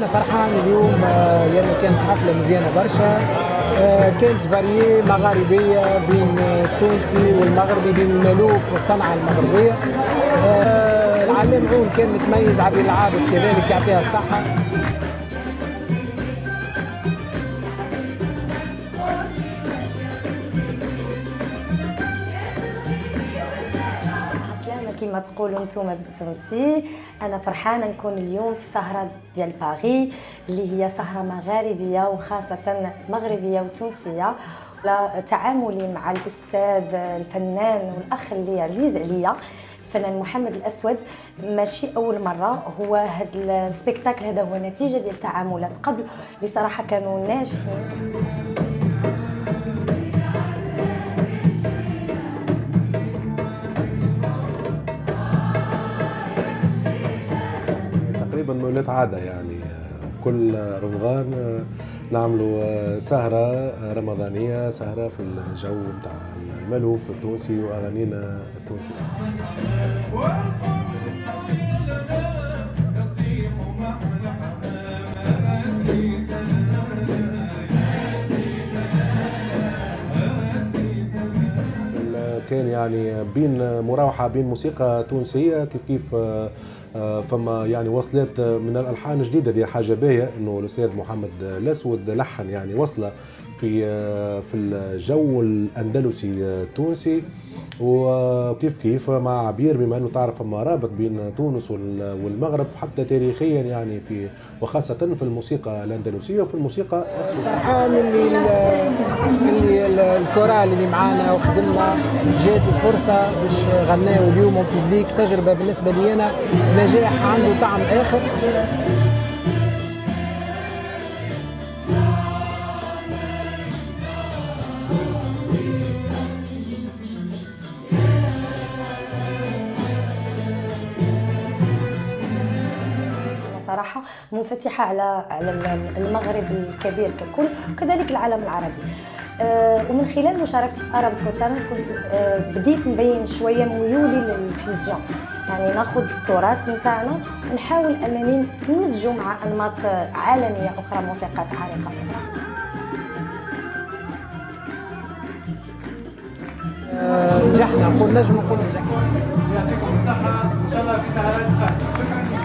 أنا فرحان اليوم لأنه كانت حفلة مزيانة برشا. كانت فاريي مغاربية بين التونسي والمغربي، بين المألوف والصنعة المغربية. العلام عون كان متميز، عبد العابد كذلك يعطيها الصحة. كما تقولوا انتم بالتونسي، انا فرحانه نكون اليوم في سهره ديال باغي اللي هي سهره مغاربيه وخاصه مغربيه وتونسيه. تعاملي مع الاستاذ الفنان والاخ اللي عزيز عليا الفنان محمد الاسود ماشي اول مره. هو هذا السبيكتاكل هذا هو نتيجه ديال تعاملات قبل اللي صراحه كانوا ناجحين. تقريبا مولات عادة يعني كل رمضان نعملوا سهرة رمضانية، سهرة في الجو متاع المألوف التونسي وأغانينا التونسية. كان يعني بين مراوحة بين موسيقى تونسية كيف فما يعني وصلات من الألحان جديدة. دي حاجة باهية إنه الأستاذ محمد الأسود لحن يعني وصلة في الجو الأندلسي التونسي، وكيف مع عبير بما انه تعرف ما رابط بين تونس والمغرب حتى تاريخيا يعني وخاصه في الموسيقى الاندلسيه وفي الموسيقى السوريه. فرحان اللي الكورال اللي معانا وخدمنا جات الفرصه باش غناو اليوم وبليك. تجربه بالنسبه لي انا نجاح عنده طعم اخر. صراحة منفتحة على المغرب الكبير ككل وكذلك العالم العربي. ومن خلال مشاركتي في أرابيسك غوت تالنت كنت بديت نبين شوية ميولي للفيوزيون، يعني ناخذ التراث نتاعنا ونحاول أنني نمزجه مع أنماط عالمية أخرى، موسيقات عريقة. نجحنا، نقول نجم نقول نجحنا. يعطيكم الصحة، إن شاء الله في سهرات. شكرا.